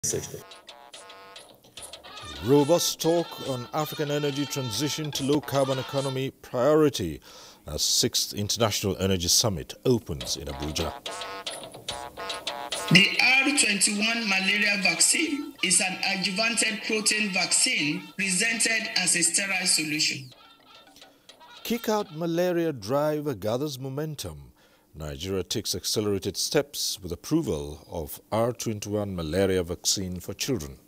60. Robust talk on African energy transition to low-carbon economy priority as 6th International Energy Summit opens in Abuja. The R21 malaria vaccine is an adjuvanted protein vaccine presented as a sterile solution. Kick out malaria drive gathers momentum. Nigeria takes accelerated steps with approval of R21 malaria vaccine for children.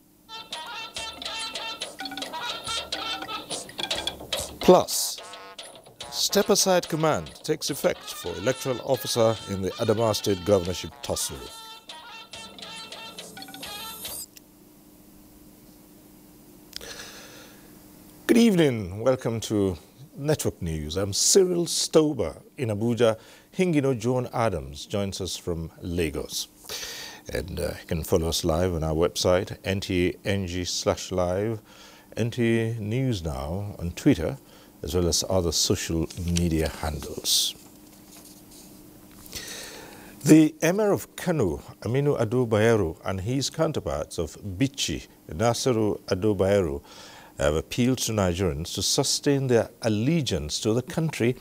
Plus, step-aside command takes effect for electoral officer in the Adamawa State governorship tussle. Good evening. Welcome to Network News. I'm Cyril Stober in Abuja. Hingino John Adams joins us from Lagos. And you can follow us live on our website, NTA/live, NTA News Now on Twitter, as well as other social media handles. The Emir of Kano, Aminu Ado Bayero, and his counterparts of Bichi, Nasiru Ado Bayero, have appealed to Nigerians to sustain their allegiance to the country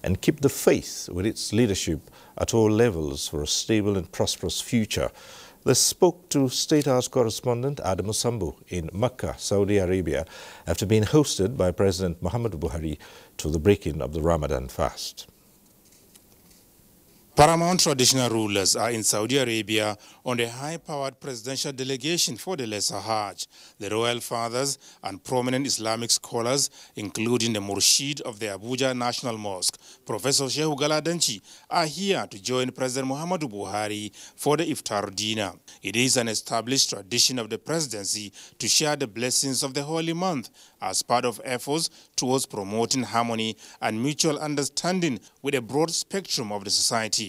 and keep the faith with its leadership at all levels for a stable and prosperous future. They spoke to State House correspondent Adamu Sambu in Mecca, Saudi Arabia, after being hosted by President Muhammadu Buhari to the breaking of the Ramadan fast. Paramount traditional rulers are in Saudi Arabia on a high-powered presidential delegation for the Lesser Hajj. The royal fathers and prominent Islamic scholars, including the Murshid of the Abuja National Mosque, Professor Shehu Galadanchi, are here to join President Muhammadu Buhari for the iftar dinner. It is an established tradition of the presidency to share the blessings of the holy month as part of efforts towards promoting harmony and mutual understanding with a broad spectrum of the society.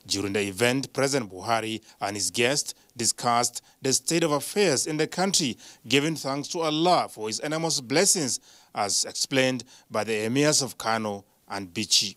During the event, President Buhari and his guests discussed the state of affairs in the country, giving thanks to Allah for his enormous blessings, as explained by the emirs of Kano and Bichi.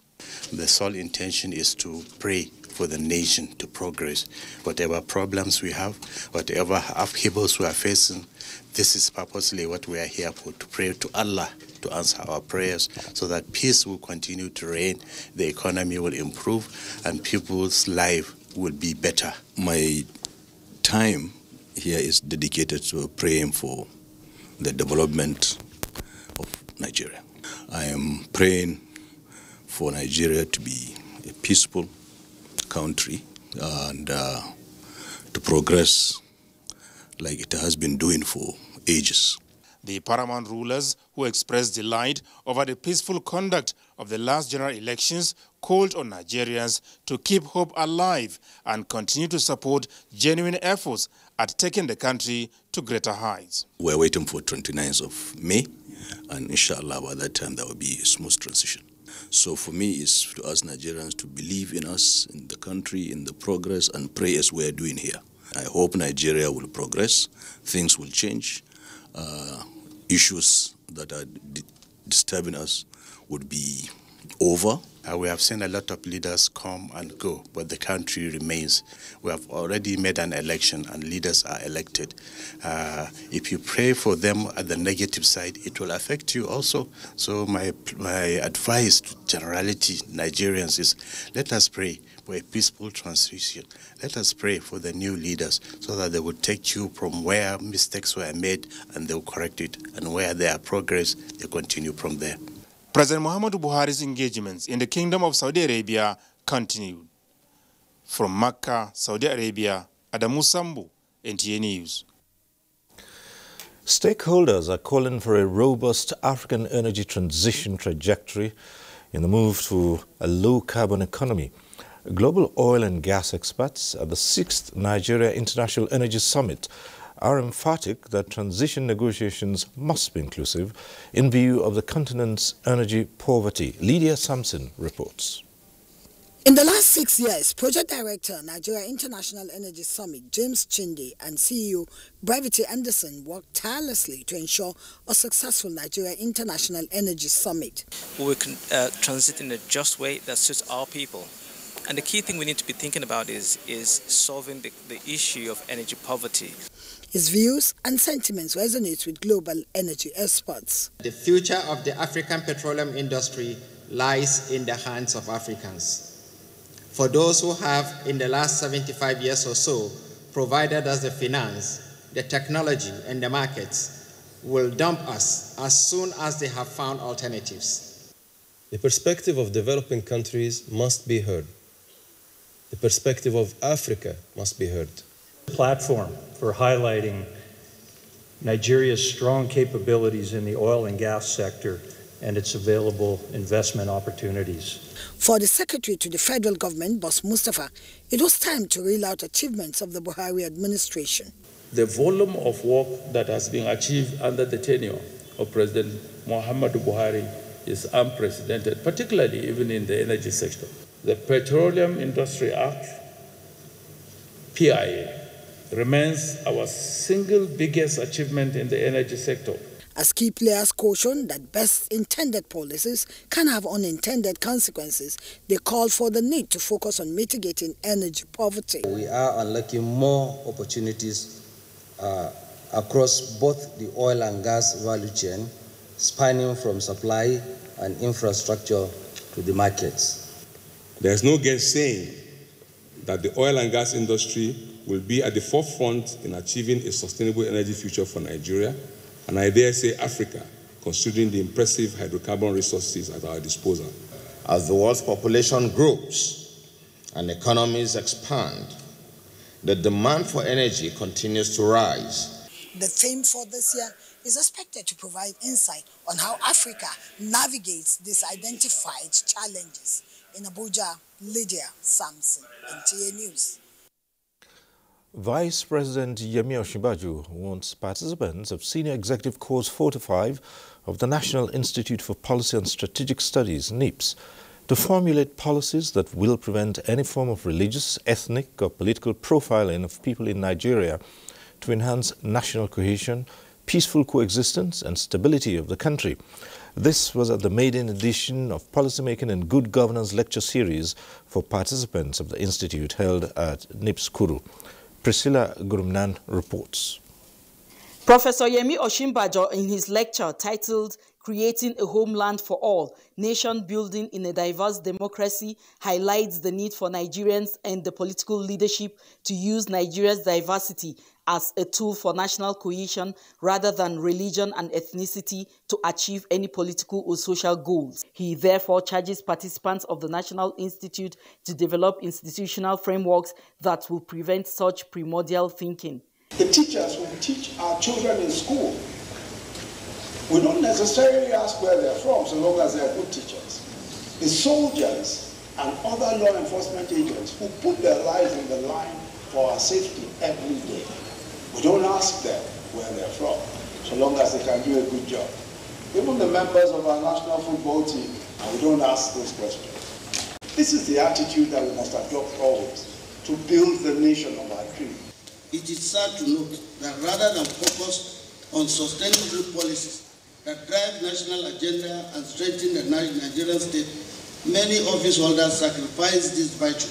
The sole intention is to pray for the nation to progress. Whatever problems we have, whatever upheavals we are facing, this is purposely what we are here for, to pray to Allah to answer our prayers so that peace will continue to reign, the economy will improve, and people's life will be better. My time here is dedicated to praying for the development of Nigeria. I am praying for Nigeria to be a peaceful country and to progress like it has been doing for ages. The paramount rulers, who expressed delight over the peaceful conduct of the last general elections, called on Nigerians to keep hope alive and continue to support genuine efforts at taking the country to greater heights. We're waiting for 29th of May, and inshallah by that time there will be a smooth transition. So for me, it's to ask Nigerians to believe in us, in the country, in the progress, and pray as we're doing here. I hope Nigeria will progress, things will change, issues that are disturbing us would be over. We have seen a lot of leaders come and go, but the country remains. We have already made an election and leaders are elected. If you pray for them at the negative side, it will affect you also. So my advice to generality Nigerians is, let us pray for a peaceful transition. Let us pray for the new leaders so that they will take you from where mistakes were made and they will correct it. And where there are progress, they continue from there. President Muhammadu Buhari's engagements in the Kingdom of Saudi Arabia continued. From Mecca, Saudi Arabia, Adamu Sambu, NTA News. Stakeholders are calling for a robust African energy transition trajectory in the move to a low-carbon economy. Global oil and gas experts at the 6th Nigeria International Energy Summit are emphatic that transition negotiations must be inclusive in view of the continent's energy poverty. Lydia Sampson reports. In the last 6 years, Project Director, Nigeria International Energy Summit, James Chinde, and CEO, Brevity Anderson, worked tirelessly to ensure a successful Nigeria International Energy Summit. We will transit in a just way that suits our people. And the key thing we need to be thinking about is solving the issue of energy poverty. His views and sentiments resonate with global energy experts. The future of the African petroleum industry lies in the hands of Africans. For those who have, in the last 75 years or so, provided us the finance, the technology, and the markets, will dump us as soon as they have found alternatives. The perspective of developing countries must be heard. The perspective of Africa must be heard. Platform for highlighting Nigeria's strong capabilities in the oil and gas sector and its available investment opportunities. For the Secretary to the Federal Government, Boss Mustafa, it was time to reel out achievements of the Buhari administration. The volume of work that has been achieved under the tenure of President Muhammadu Buhari is unprecedented, particularly even in the energy sector. The Petroleum Industry Act, PIA, remains our single biggest achievement in the energy sector. As key players caution that best intended policies can have unintended consequences, they call for the need to focus on mitigating energy poverty. We are unlocking more opportunities across both the oil and gas value chain, spanning from supply and infrastructure to the markets. There's no saying that the oil and gas industry will be at the forefront in achieving a sustainable energy future for Nigeria, and I dare say Africa, considering the impressive hydrocarbon resources at our disposal. As the world's population grows and economies expand, the demand for energy continues to rise. The theme for this year is expected to provide insight on how Africa navigates these identified challenges. In Abuja, Lydia Sampson, NTA News. Vice President Yemi Osinbajo wants participants of Senior Executive Course 4 to 5 of the National Institute for Policy and Strategic Studies, NIPS, to formulate policies that will prevent any form of religious, ethnic or political profiling of people in Nigeria to enhance national cohesion, peaceful coexistence and stability of the country. This was at the maiden edition of Policymaking and Good Governance lecture series for participants of the Institute held at NIPS Kuru. Priscilla Gurumnan reports. Professor Yemi Osinbajo, in his lecture titled Creating a Homeland for All, Nation Building in a Diverse Democracy, highlights the need for Nigerians and the political leadership to use Nigeria's diversity as a tool for national cohesion rather than religion and ethnicity to achieve any political or social goals. He therefore charges participants of the National Institute to develop institutional frameworks that will prevent such primordial thinking. The teachers who teach our children in school, we don't necessarily ask where they're from so long as they're good teachers. The soldiers and other law enforcement agents who put their lives on the line for our safety every day, we don't ask them where they're from so long as they can do a good job. Even the members of our national football team, and we don't ask those questions. This is the attitude that we must adopt always to build the nation of our dream. It is sad to note that rather than focus on sustainable policies that drive national agenda and strengthen the Nigerian state, many office holders sacrifice this virtue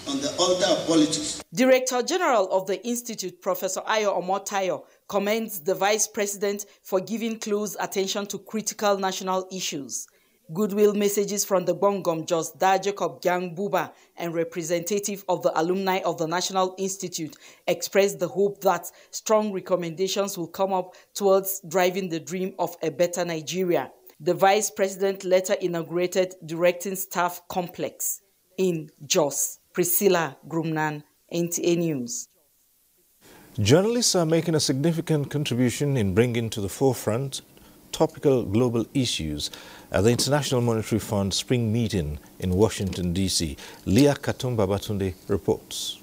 on the altar of politics. Director General of the Institute, Professor Ayo Omotayo, commends the Vice President for giving close attention to critical national issues. Goodwill messages from the Bongom Jos Da Jacob Gyang Buba and representative of the alumni of the National Institute expressed the hope that strong recommendations will come up towards driving the dream of a better Nigeria. The Vice President later inaugurated Directing Staff Complex in Jos. Priscilla Grumnan, NTA News. Journalists are making a significant contribution in bringing to the forefront topical global issues at the International Monetary Fund Spring Meeting in Washington, D.C. Leah Katumba Batunde reports.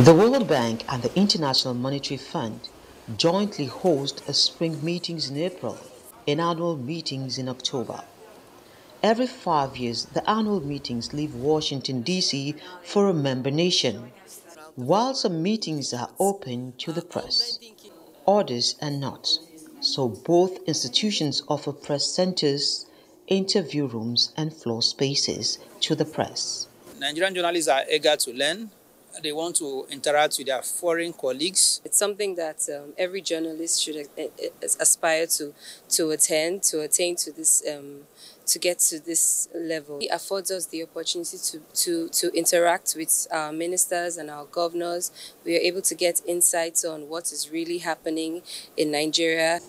The World Bank and the International Monetary Fund jointly host a spring meetings in April and annual meetings in October. Every 5 years, the annual meetings leave Washington, D.C. for a member nation. While some meetings are open to the press, others are not. So both institutions offer press centers, interview rooms, and floor spaces to the press. Nigerian journalists are eager to learn they want to interact with their foreign colleagues. It's something that every journalist should aspire to attain to this, to get to this level. It affords us the opportunity to interact with our ministers and our governors. We are able to get insights on what is really happening in Nigeria.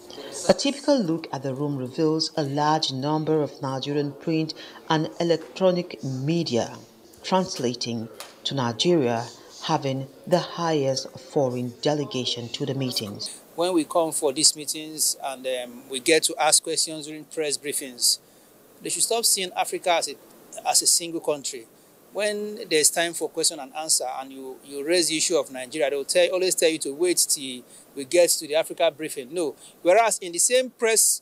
A typical look at the room reveals a large number of Nigerian print and electronic media, translating to Nigeria having the highest foreign delegation to the meetings. When we come for these meetings and we get to ask questions during press briefings, they should stop seeing Africa as a single country. When there's time for question and answer and you raise the issue of Nigeria, they will always tell you to wait till we get to the Africa briefing. No. Whereas in the same press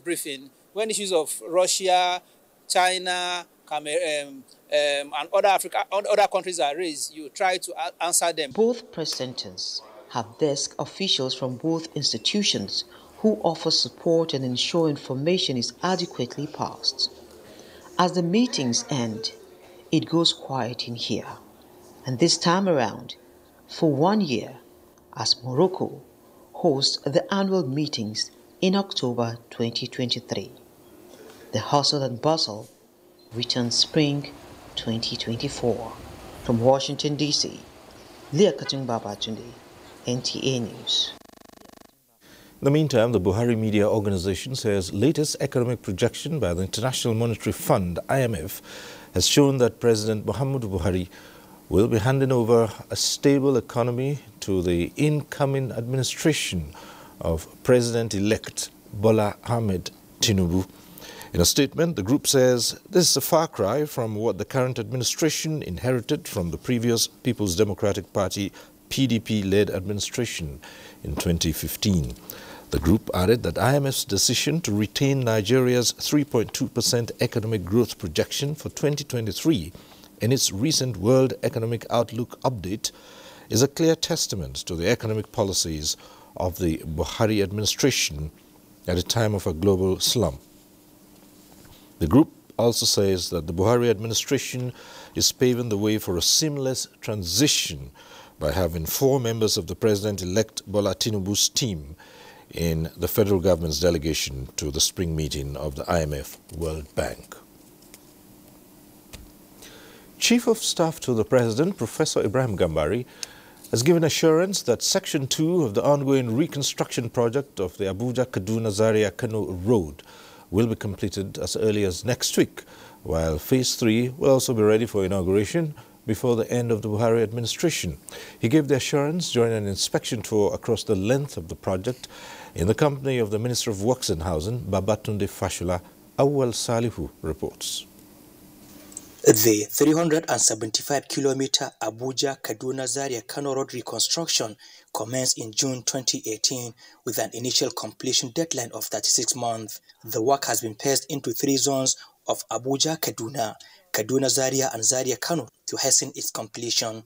briefing, when issues of Russia, China, Cameroon, and other countries are raised, you try to answer them. Both press centers have desk officials from both institutions who offer support and ensure information is adequately passed. As the meetings end, it goes quiet in here. And this time around, for 1 year, as Morocco hosts the annual meetings in October 2023. The hustle and bustle returns spring 2024. From Washington, D.C., Leah Katung-Babatunde, NTA News. In the meantime, the Buhari Media Organization says latest economic projection by the International Monetary Fund, IMF, has shown that President Muhammadu Buhari will be handing over a stable economy to the incoming administration of President-elect Bola Ahmed Tinubu. In a statement, the group says this is a far cry from what the current administration inherited from the previous People's Democratic Party PDP-led administration in 2015. The group added that IMF's decision to retain Nigeria's 3.2% economic growth projection for 2023 in its recent World Economic Outlook update is a clear testament to the economic policies of the Buhari administration at a time of a global slump. The group also says that the Buhari administration is paving the way for a seamless transition by having 4 members of the President-elect Bola Tinubu's team in the federal government's delegation to the spring meeting of the IMF World Bank. Chief of Staff to the President, Professor Ibrahim Gambari, has given assurance that Section 2 of the ongoing reconstruction project of the Abuja-Kaduna-Zaria-Kano Road will be completed as early as next week, while Phase 3 will also be ready for inauguration before the end of the Buhari administration. He gave the assurance during an inspection tour across the length of the project in the company of the Minister of Works and Housing, Babatunde Fashola. Awal Salihu reports. The 375-kilometer Abuja-Kaduna-Zaria-Kano Road reconstruction commenced in June 2018 with an initial completion deadline of 36 months. The work has been paced into 3 zones of Abuja-Kaduna, Kaduna-Zaria and Zaria-Kano to hasten its completion.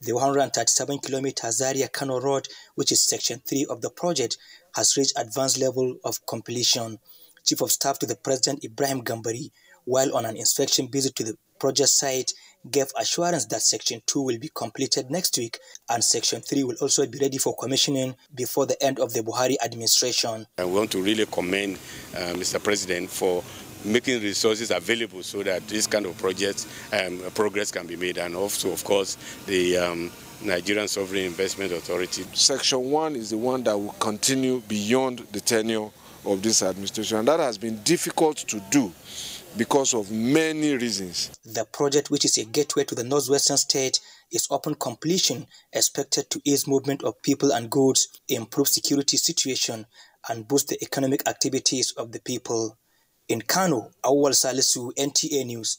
The 137-kilometer Zaria-Kano Road, which is Section 3 of the project, has reached advanced level of completion. Chief of Staff to the President Ibrahim Gambari, while on an inspection visit to the project site, gave assurance that Section 2 will be completed next week and Section 3 will also be ready for commissioning before the end of the Buhari administration. I want to really commend Mr. President for making resources available so that this kind of projects progress can be made, and also, of course, the Nigerian Sovereign Investment Authority. Section 1 is the one that will continue beyond the tenure of this administration, and that has been difficult to do because of many reasons. The project, which is a gateway to the northwestern state, is upon completion expected to ease movement of people and goods, improve security situation, and boost the economic activities of the people. In Kano, Awal Salisu, NTA News.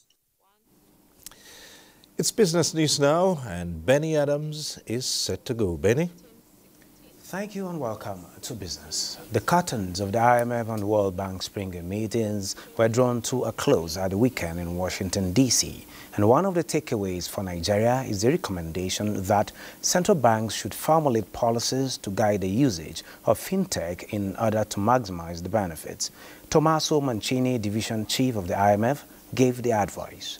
It's business news now, and Benny Adams is set to go. Benny? Thank you and welcome to business. The curtains of the IMF and World Bank spring meetings were drawn to a close at the weekend in Washington, D.C. And one of the takeaways for Nigeria is the recommendation that central banks should formulate policies to guide the usage of fintech in order to maximize the benefits. Tommaso Mancini, Division Chief of the IMF, gave the advice.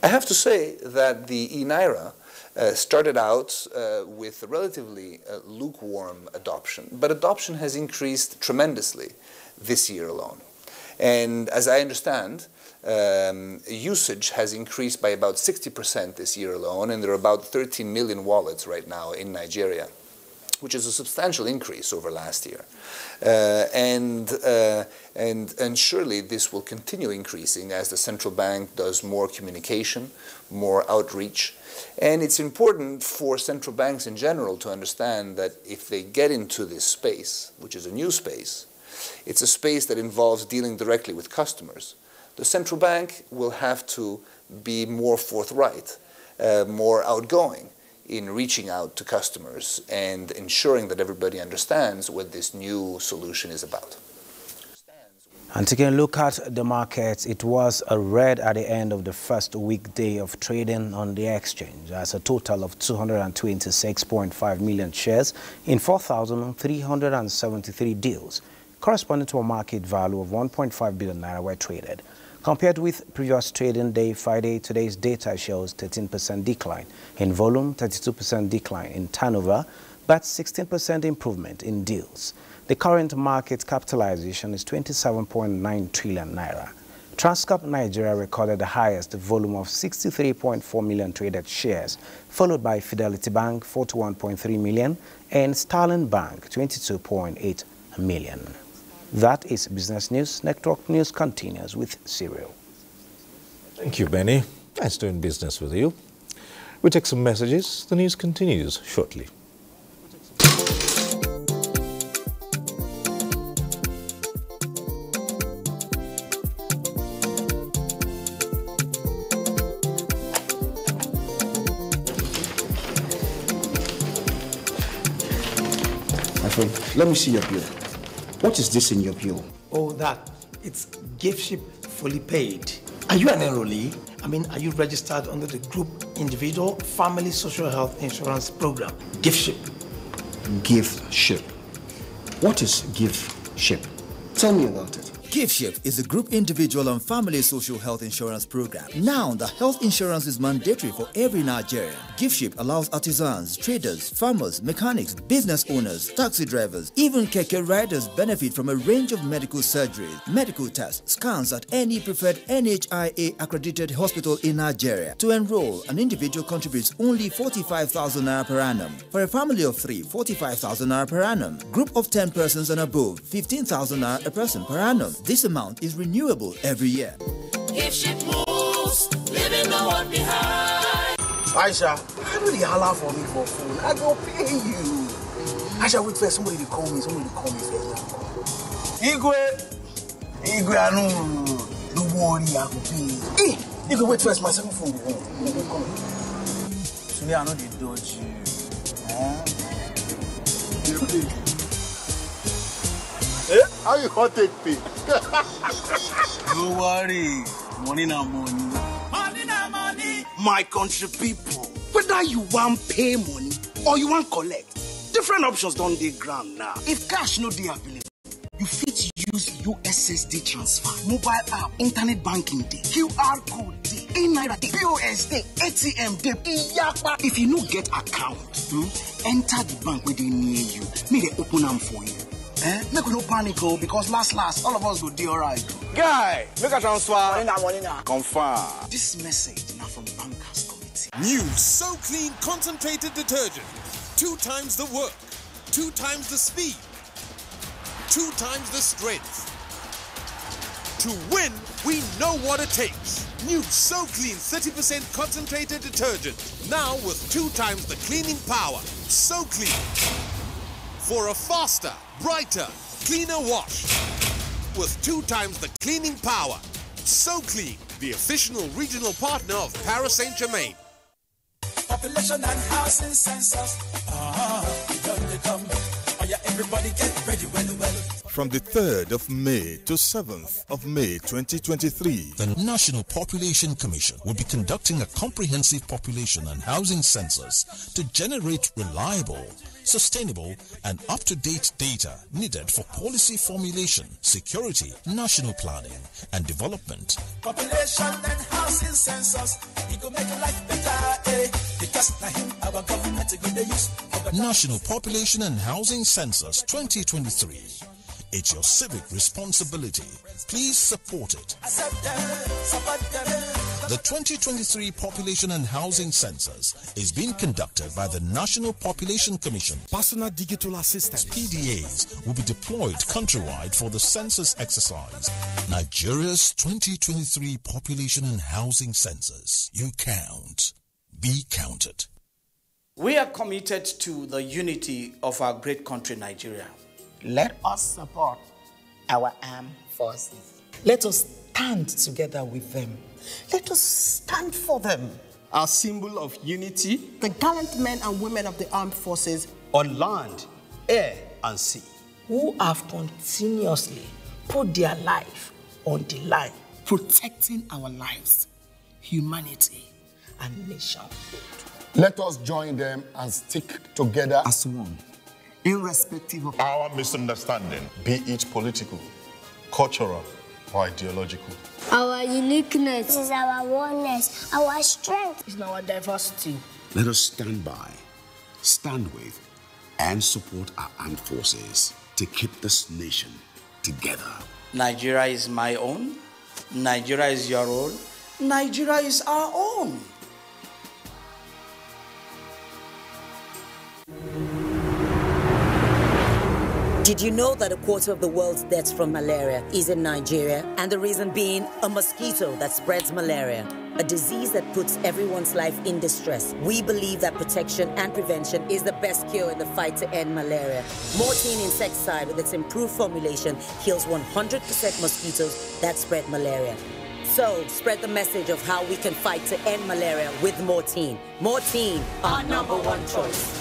I have to say that the e-Naira started out with a relatively lukewarm adoption, but adoption has increased tremendously this year alone. And as I understand, usage has increased by about 60% this year alone, and there are about 13 million wallets right now in Nigeria, which is a substantial increase over last year. And surely this will continue increasing as the central bank does more communication, more outreach. And it's important for central banks in general to understand that if they get into this space, which is a new space, it's a space that involves dealing directly with customers. The central bank will have to be more forthright, more outgoing in reaching out to customers and ensuring that everybody understands what this new solution is about. And taking a look at the markets, it was a red at the end of the first weekday of trading on the exchange, as a total of 226.5 million shares in 4,373 deals, corresponding to a market value of 1.5 billion naira were traded. Compared with previous trading day, Friday, today's data shows 13% decline in volume, 32% decline in turnover, but 16% improvement in deals. The current market capitalization is 27.9 trillion naira. Transcorp Nigeria recorded the highest volume of 63.4 million traded shares, followed by Fidelity Bank 41.3 million and Sterling Bank 22.8 million. That is Business News. Network News continues with Cyril. Thank you, Benny. Nice doing business with you. We take some messages. The news continues shortly. My friend, let me see your bill. What is this in your bill? Oh, that. It's gift ship fully paid. Are you an enrollee? I mean, are you registered under the Group Individual Family Social Health Insurance Program? Gift ship. Gift ship. What is gift ship? Tell me about it. GiftShip is a group individual and family social health insurance program. Now, the health insurance is mandatory for every Nigerian. GiftShip allows artisans, traders, farmers, mechanics, business owners, taxi drivers, even keke riders benefit from a range of medical surgeries, medical tests, scans at any preferred NHIA accredited hospital in Nigeria. To enroll, an individual contributes only 45,000 naira per annum. For a family of 3, 45,000 naira per annum. Group of 10 persons and above, 15,000 naira a person per annum. This amount is renewable every year. GiftShip moves, leaving no one behind. Aisha, how do they holler for me for phone? I go pay you. Aisha, wait for somebody to call me. Somebody to call me first. Igwe, I know. Don't worry, I go pay you. Hey, Igwe, wait first. My second phone go home. Come on. So I know they dodge you. How you gonna take pay? Don't worry, money na money. Money na money. My country people, whether you want pay money or you want collect, different options don't dey ground now. If cash no dey available, you fit use USSD transfer, mobile app, internet banking day, QR code day, e-Naira day, POS day, ATM day, Iyakpa. If you no get account, enter the bank where they near you. Make they open them for you. Make we no panic, because last, all of us will do alright. Guy, make a transfer. Money now. Confirm. This message now from Bankers Committee. New So Clean concentrated detergent. 2 times the work, 2 times the speed, 2 times the strength. To win, we know what it takes. New So Clean 30% concentrated detergent. Now with 2 times the cleaning power. So Clean. For a faster, brighter, cleaner wash. With 2 times the cleaning power. So Clean, the official regional partner of Paris Saint-Germain. Population and housing census. They come. Oh yeah, everybody get ready, well. From the 3rd of May to 7th of May 2023, the National Population Commission will be conducting a comprehensive population and housing census to generate reliable, sustainable, and up-to-date data needed for policy formulation, security, national planning, and development. Population and housing census, it go make life better, eh? Because our government is going to use National Population and Housing Census 2023. It's your civic responsibility. Please support it. The 2023 Population and Housing Census is being conducted by the National Population Commission. Personal digital assistants, PDAs, will be deployed countrywide for the census exercise. Nigeria's 2023 Population and Housing Census. You count. Be counted. We are committed to the unity of our great country, Nigeria. Let us support our armed forces. Let us stand together with them. Let us stand for them. Our symbol of unity, the gallant men and women of the armed forces on land, air, and sea, who have continuously put their life on the line, protecting our lives, humanity, and nationhood. Let us join them and stick together as one, irrespective of our misunderstanding, be it political, cultural, or ideological. Our uniqueness is our oneness, our strength is our diversity. Let us stand by, stand with, and support our armed forces to keep this nation together. Nigeria is my own. Nigeria is your own. Nigeria is our own. Did you know that a quarter of the world's deaths from malaria is in Nigeria? And the reason being a mosquito that spreads malaria, a disease that puts everyone's life in distress. We believe that protection and prevention is the best cure in the fight to end malaria. Mortein insecticide with its improved formulation kills 100% mosquitoes that spread malaria. So, spread the message of how we can fight to end malaria with Mortein. Mortein, our number one choice.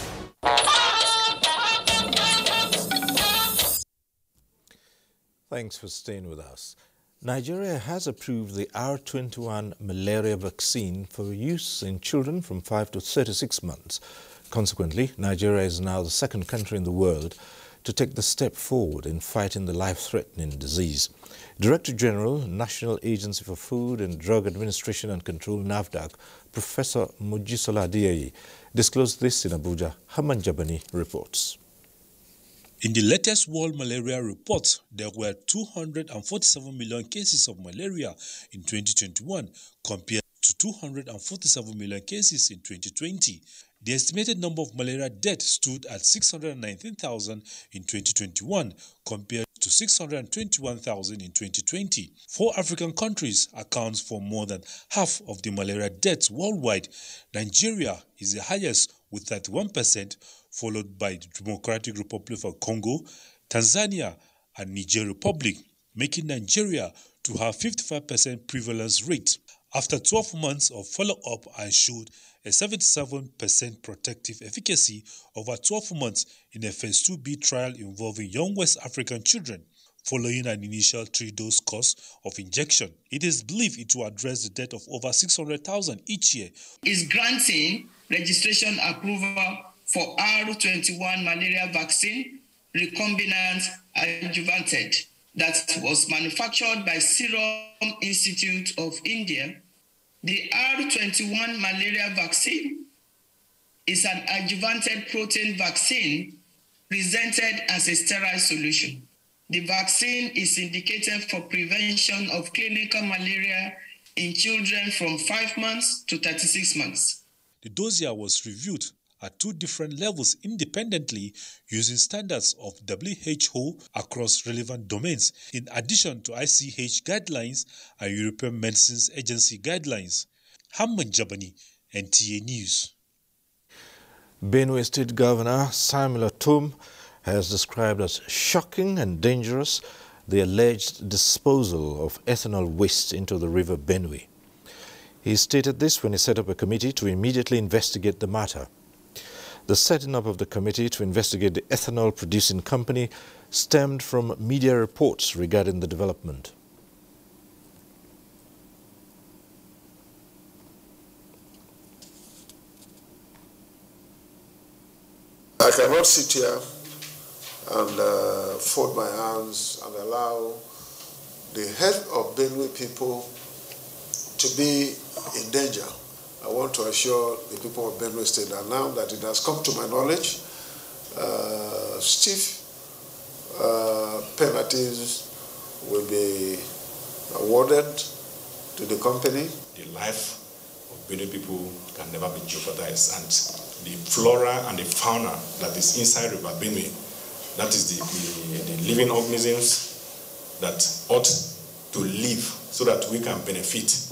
Thanks for staying with us. Nigeria has approved the R21 malaria vaccine for use in children from 5 to 36 months. Consequently, Nigeria is now the second country in the world to take the step forward in fighting the life-threatening disease. Director General, National Agency for Food and Drug Administration and Control, NAFDAC, Professor Mojisola Adiaye, disclosed this in Abuja. Haman Jabani reports. In the latest World Malaria Report, there were 247 million cases of malaria in 2021 compared to 247 million cases in 2020. The estimated number of malaria deaths stood at 619,000 in 2021 compared to 621,000 in 2020. 4 African countries account for more than half of the malaria deaths worldwide. Nigeria is the highest with 31%, followed by the Democratic Republic of Congo, Tanzania, and Niger Republic, making Nigeria to have 55% prevalence rate. After 12 months of follow-up and showed a 77% protective efficacy over 12 months in a Phase 2B trial involving young West African children, following an initial 3-dose course of injection. It is believed it will address the death of over 600,000 each year. Is granting registration approval for R21 malaria vaccine, recombinant adjuvanted, that was manufactured by Serum Institute of India. The R21 malaria vaccine is an adjuvanted protein vaccine presented as a sterile solution. The vaccine is indicated for prevention of clinical malaria in children from 5 months to 36 months. The dossier was reviewed at 2 different levels independently using standards of WHO across relevant domains, in addition to ICH guidelines and European Medicines Agency guidelines. Hamman Jabani, NTA News. Benue State Governor Samuel Atom has described as shocking and dangerous the alleged disposal of ethanol waste into the river Benue. He stated this when he set up a committee to immediately investigate the matter. The setting up of the committee to investigate the ethanol producing company stemmed from media reports regarding the development. I cannot sit here and fold my hands and allow the health of Benue people to be in danger. I want to assure the people of Benue State that now that it has come to my knowledge, stiff penalties will be awarded to the company. The life of Benue people can never be jeopardized, and the flora and the fauna that is inside River Benue, that is the living organisms that ought to live so that we can benefit.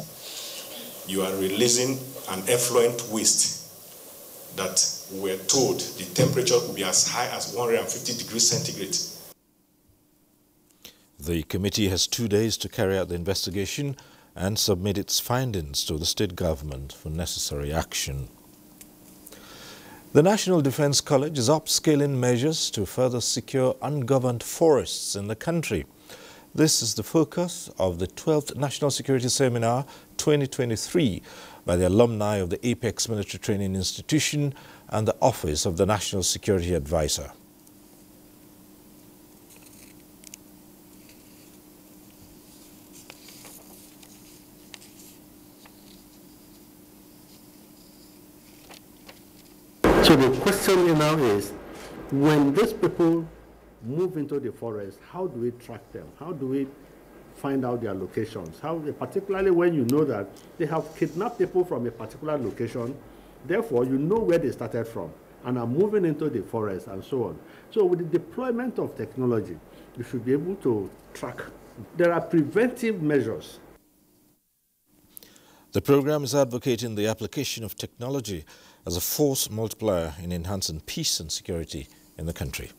You are releasing an effluent waste that we're told the temperature could be as high as 150 degrees centigrade. The committee has 2 days to carry out the investigation and submit its findings to the state government for necessary action. The National Defence College is upscaling measures to further secure ungoverned forests in the country. This is the focus of the 12th National Security Seminar 2023 by the alumni of the Apex Military Training Institution and the Office of the National Security Advisor. So the question now is, when these people move into the forest, how do we track them? How do we find out their locations? How, particularly when you know that they have kidnapped people from a particular location, therefore you know where they started from and are moving into the forest and so on. So with the deployment of technology, you should be able to track. There are preventive measures. The program is advocating the application of technology as a force multiplier in enhancing peace and security in the country.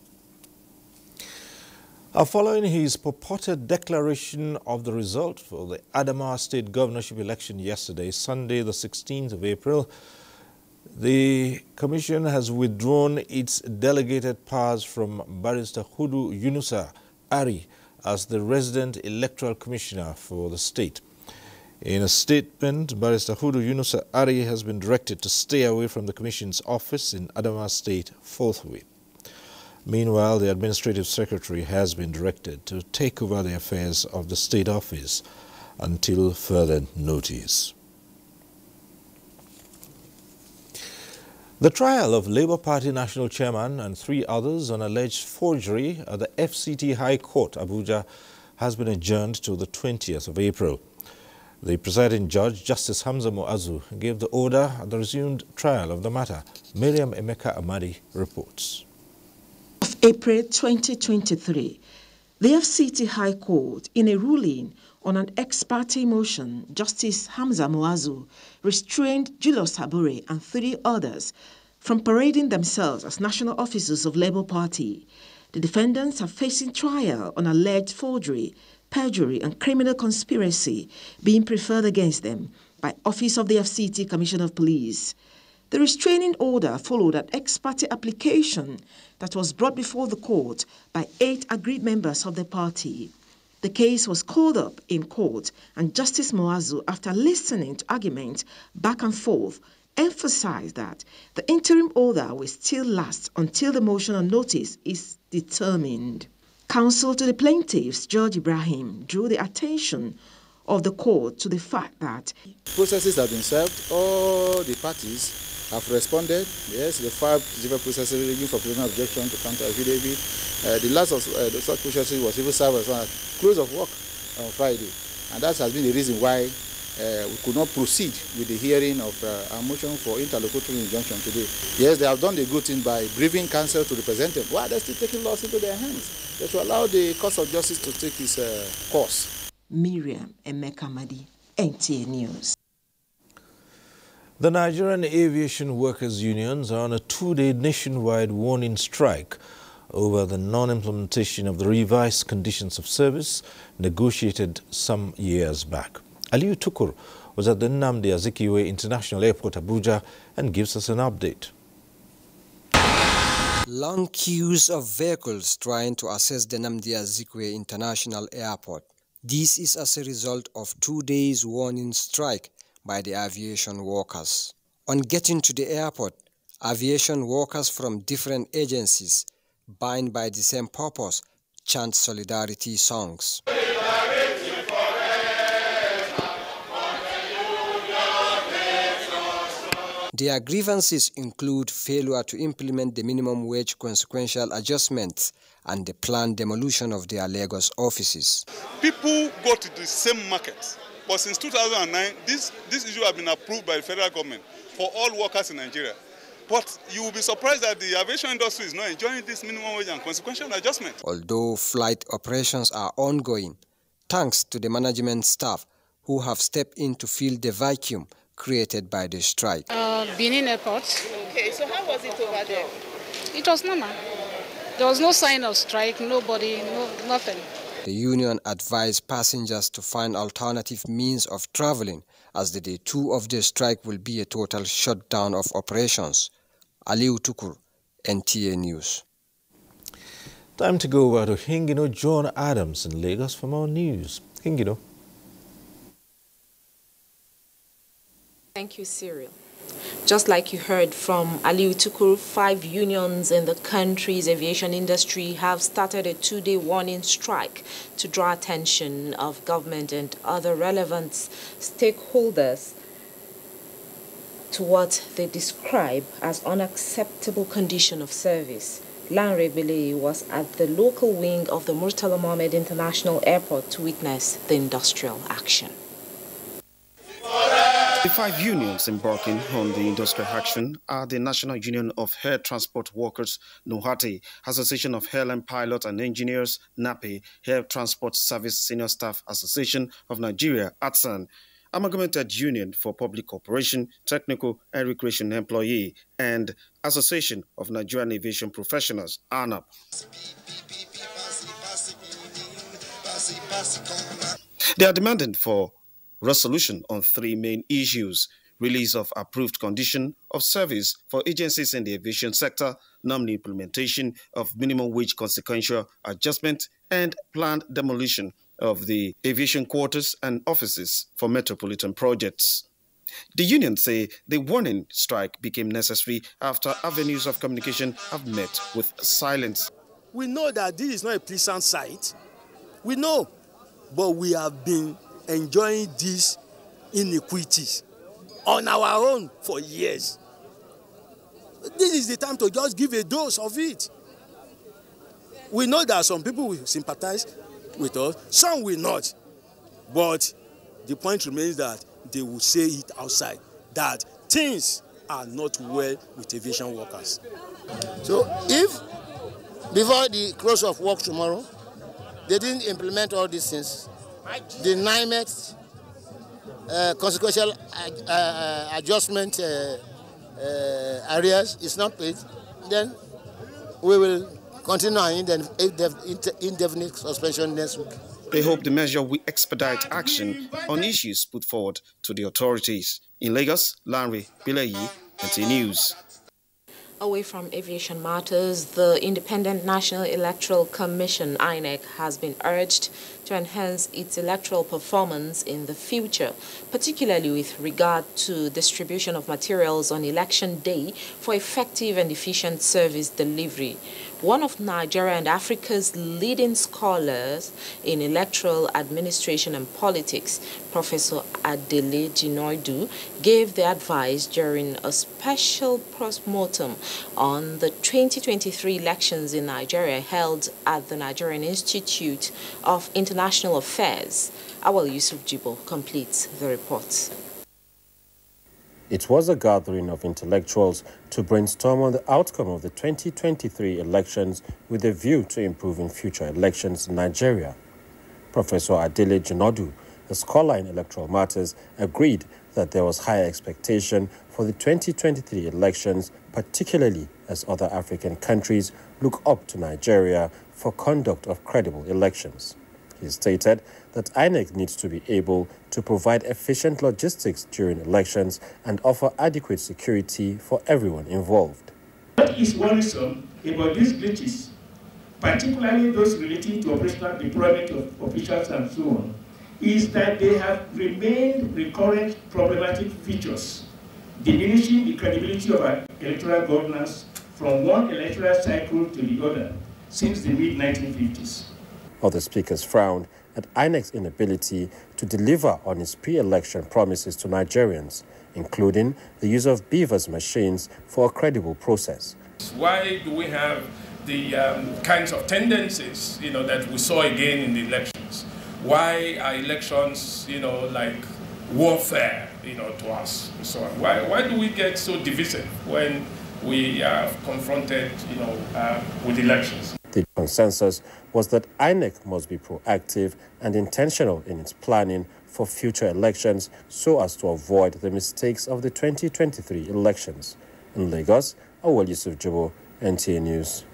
Following his purported declaration of the result for the Adamawa State governorship election yesterday, Sunday the 16th of April, the Commission has withdrawn its delegated powers from Barrister Hudu Yunusa Ari as the resident electoral commissioner for the state. In a statement, Barrister Hudu Yunusa Ari has been directed to stay away from the Commission's office in Adamawa State forthwith. Meanwhile, the Administrative Secretary has been directed to take over the affairs of the State Office until further notice. The trial of Labour Party National Chairman and 3 others on alleged forgery at the FCT High Court, Abuja, has been adjourned to the 20th of April. The presiding judge, Justice Hamza Muazu, gave the order at the resumed trial of the matter. Miriam Emeka Amadi reports. Of April 2023, the FCT High Court, in a ruling on an ex parte motion, Justice Hamza Muazu restrained Julius Habure and 3 others from parading themselves as national officers of Labour Party. The defendants are facing trial on alleged forgery, perjury and criminal conspiracy being preferred against them by Office of the FCT Commissioner of Police. The restraining order followed an ex parte application that was brought before the court by 8 agreed members of the party. The case was called up in court, and Justice Muazu, after listening to arguments back and forth, emphasized that the interim order will still last until the motion on notice is determined. Counsel to the plaintiffs, George Ibrahim, drew the attention of the court to the fact that processes have been served. All the parties have responded. Yes, the 5 different processes ranging from preliminary objection to counter affidavit. The last of such processes was even served as a close of work on Friday, and that has been the reason why we could not proceed with the hearing of our motion for interlocutory injunction today. Yes, they have done the good thing by briefing counsel to represent them. Why are they still taking laws into their hands? They should allow the course of justice to take its course. Miriam Emeka Madi, NTA News. The Nigerian Aviation Workers Unions are on a 2-day nationwide warning strike over the non-implementation of the revised conditions of service negotiated some years back. Aliyu Tukur was at the Nnamdi Azikiwe International Airport, Abuja, and gives us an update. Long queues of vehicles trying to access the Nnamdi Azikiwe International Airport. This is as a result of 2 days warning strike by the aviation workers. On getting to the airport, Aviation workers from different agencies, bound by the same purpose, chant solidarity songs. Their grievances include failure to implement the minimum wage consequential adjustments and the planned demolition of their Lagos offices. People go to the same market, but since 2009, this issue has been approved by the federal government for all workers in Nigeria. But you will be surprised that the aviation industry is not enjoying this minimum wage and consequential adjustment. Although flight operations are ongoing, thanks to the management staff who have stepped in to fill the vacuum created by the strike. Benin Airport. Okay, so how was it over there? It was normal. There was no sign of strike, nobody, nothing. The union advised passengers to find alternative means of traveling, as the day 2 of the strike will be a total shutdown of operations. Aliu Tukur, NTA News. Time to go over to Hingino John Adams in Lagos for more news. Hingino. Thank you, Cyril. Just like you heard from Aliu Tukur, 5 unions in the country's aviation industry have started a 2-day warning strike to draw attention of government and other relevant stakeholders to what they describe as unacceptable condition of service. Lanre Bele was at the local wing of the Murtala Mohammed International Airport to witness the industrial action. The 5 unions embarking on the industrial action are the National Union of Air Transport Workers, NOHATE, Association of Airline Pilots and Engineers, NAPE, Air Transport Service Senior Staff Association of Nigeria, ATSAN, Amalgamated Union for Public Cooperation, Technical and Recreation Employee, and Association of Nigerian Aviation Professionals, ANAP. They are demanding for resolution on 3 main issues: release of approved condition of service for agencies in the aviation sector, nominal implementation of minimum wage consequential adjustment, and planned demolition of the aviation quarters and offices for metropolitan projects. The unions say the warning strike became necessary after avenues of communication have met with silence. We know that this is not a pleasant sight. We know, but we have been enjoying these inequities on our own for years. This is the time to just give a dose of it. We know that some people will sympathize with us, some will not. But the point remains that they will say it outside, that things are not well with aviation workers. So if before the close of work tomorrow, they didn't implement all these things, the NIMEX consequential adjustment areas is not paid, then we will continue our indefinite suspension next week. They hope the measure will expedite action on issues put forward to the authorities. In Lagos, Lanre Bileyi, NTA News. Away from aviation matters, the Independent National Electoral Commission, INEC, has been urged to enhance its electoral performance in the future, particularly with regard to distribution of materials on election day for effective and efficient service delivery. One of Nigeria and Africa's leading scholars in electoral administration and politics, Professor Adele Jinoidu, gave the advice during a special postmortem on the 2023 elections in Nigeria held at the Nigerian Institute of International Affairs. Awal Yusuf Jibo completes the report. It was a gathering of intellectuals to brainstorm on the outcome of the 2023 elections with a view to improving future elections in Nigeria. Professor Adele Jinodu, a scholar in electoral matters, agreed that there was high expectation for the 2023 elections, particularly as other African countries look up to Nigeria for conduct of credible elections. He stated that INEC needs to be able to provide efficient logistics during elections and offer adequate security for everyone involved. What is worrisome about these glitches, particularly those relating to operational deployment of officials and so on, is that they have remained recurrent problematic features diminishing the credibility of our electoral governance from one electoral cycle to the other since the mid-1950s. Other speakers frowned at INEC's inability to deliver on its pre-election promises to Nigerians, including the use of beavers machines for a credible process. Why do we have the kinds of tendencies, that we saw again in the elections? Why are elections, like warfare, to us and so on? Why do we get so divisive when we are confronted, with elections? The consensus was that INEC must be proactive and intentional in its planning for future elections so as to avoid the mistakes of the 2023 elections. In Lagos, Awal Yusuf Jobo, NTA News.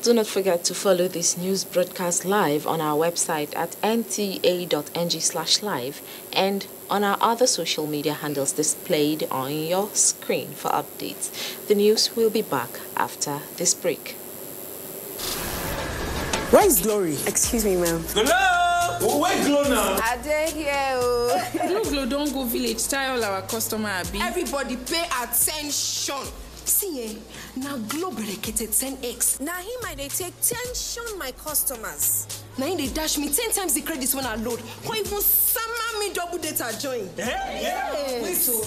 Do not forget to follow this news broadcast live on our website at nta.ng/live and on our other social media handles displayed on your screen for updates. The news will be back after this break. Where is Glory? Excuse me, ma'am. Hello? Where Glow now? Are they here? Glow don't go village. Tell all our customer Abi. Everybody pay attention. See, now Glow berekete 10x. Now he might take tension my customers. Now they dash me 10 times the credits when I load. Or even summer me double data join. Yeah. Wait, so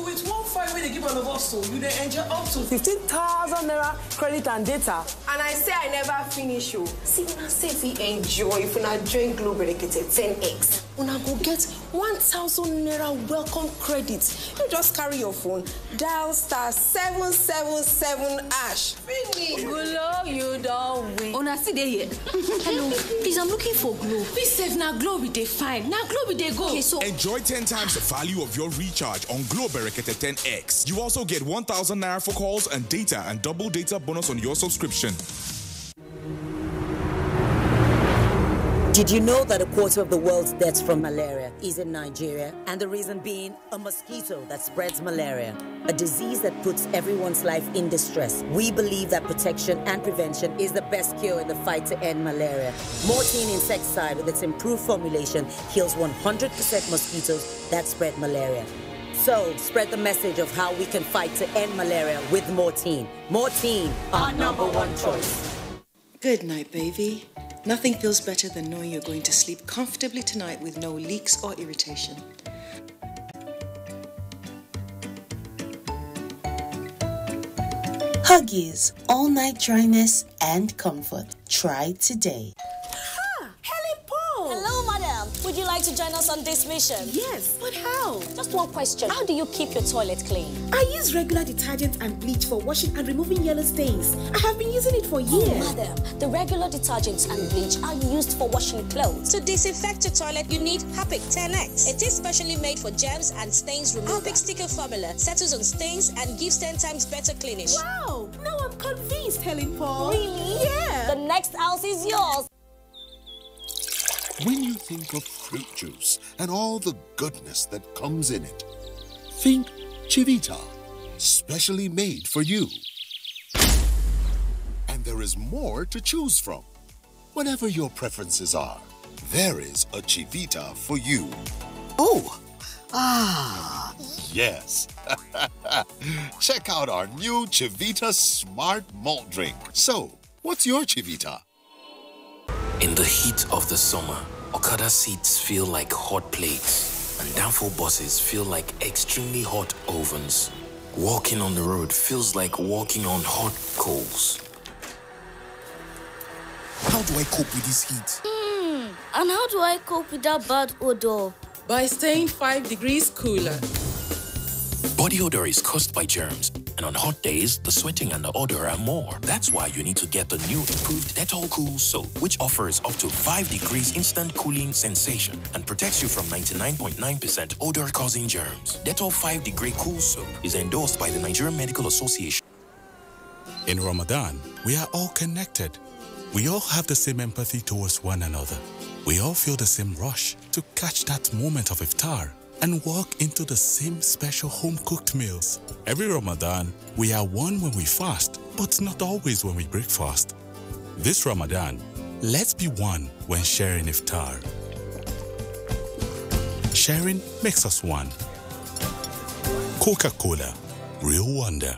with 1.5 they give all of us, so you they enjoy up to 15,000 naira credit and data. And I say I never finish you. See, when I say if you enjoy, if you join Glow berekete 10x, when I go get 1,000 naira welcome credits. You just carry your phone, dial *777#. Finish. Glow, you don't win. Una see they here. Hello, please, I'm looking for Glow. Please save now Glow be they fine. Now Glow be they go. Okay, so enjoy 10 times the value of your recharge on Glow Berekete 10X. You also get 1,000 naira for calls and data and double data bonus on your subscription. Did you know that a quarter of the world's deaths from malaria is in Nigeria? And the reason being a mosquito that spreads malaria, a disease that puts everyone's life in distress. We believe that protection and prevention is the best cure in the fight to end malaria. Mortein insecticide with its improved formulation kills 100% mosquitoes that spread malaria. So, spread the message of how we can fight to end malaria with Mortein. Mortein, our #1 choice. Good night, baby. Nothing feels better than knowing you're going to sleep comfortably tonight with no leaks or irritation. Huggies, all-night dryness and comfort. Try today. Hello, madam. Would you like to join us on this mission? Yes, but how? Just one question. How do you keep your toilet clean? I use regular detergent and bleach for washing and removing yellow stains. I have been using it for years. Oh, madam, the regular detergents and bleach are used for washing clothes. To disinfect your toilet, you need Harpic 10X. It is specially made for germs and stains removal. Harpic sticker formula settles on stains and gives 10 times better cleaning. Wow! Now I'm convinced, Helen Paul. Really? Yeah. The next house is yours. When you think of fruit juice and all the goodness that comes in it, think Chivita, specially made for you. And there is more to choose from. Whatever your preferences are, there is a Chivita for you. Oh, Yes. Check out our new Chivita Smart Malt Drink. So, what's your Chivita? In the heat of the summer, Okada seats feel like hot plates, and downfall buses feel like extremely hot ovens. Walking on the road feels like walking on hot coals. how do I cope with this heat? And how do I cope with that bad odor? By staying 5 degrees cooler. Body odor is caused by germs, and on hot days, the sweating and the odor are more. That's why you need to get the new improved Dettol Cool Soap, which offers up to 5 degrees instant cooling sensation and protects you from 99.9% odor-causing germs. Dettol 5-Degree Cool Soap is endorsed by the Nigerian Medical Association. In Ramadan, we are all connected. We all have the same empathy towards one another. We all feel the same rush to catch that moment of iftar and walk into the same special home-cooked meals. Every Ramadan, we are one when we fast, but not always when we break fast. This Ramadan, let's be one when sharing iftar. Sharing makes us one. Coca-Cola, real wonder.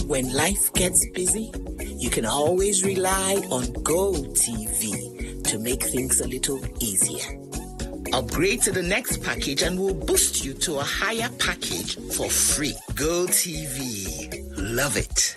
When life gets busy, you can always rely on GoTV to make things a little easier. Upgrade to the next package and we'll boost you to a higher package for free. GoTV. Love it.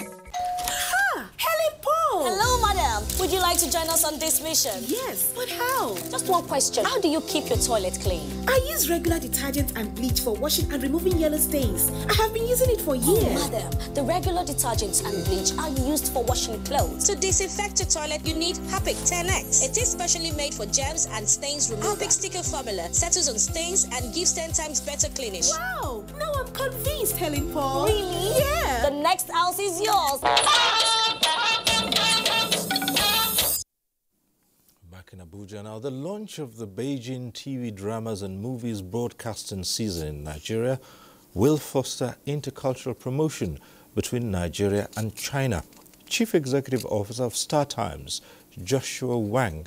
Hello, madam. Would you like to join us on this mission? Yes, but how? Just one question. How do you keep your toilet clean? I use regular detergent and bleach for washing and removing yellow stains. I have been using it for years. Oh, madam, the regular detergents and bleach are used for washing clothes. To disinfect your toilet, you need Harpic 10X. It is specially made for germs and stains removal. Harpic sticker formula settles on stains and gives 10 times better cleaning. Wow, now I'm convinced, Helen Paul. Really? Yeah. The next house is yours. Back in Abuja now, the launch of the Beijing TV dramas and movies broadcasting season in Nigeria will foster intercultural promotion between Nigeria and China. Chief Executive Officer of Star Times, Joshua Wang,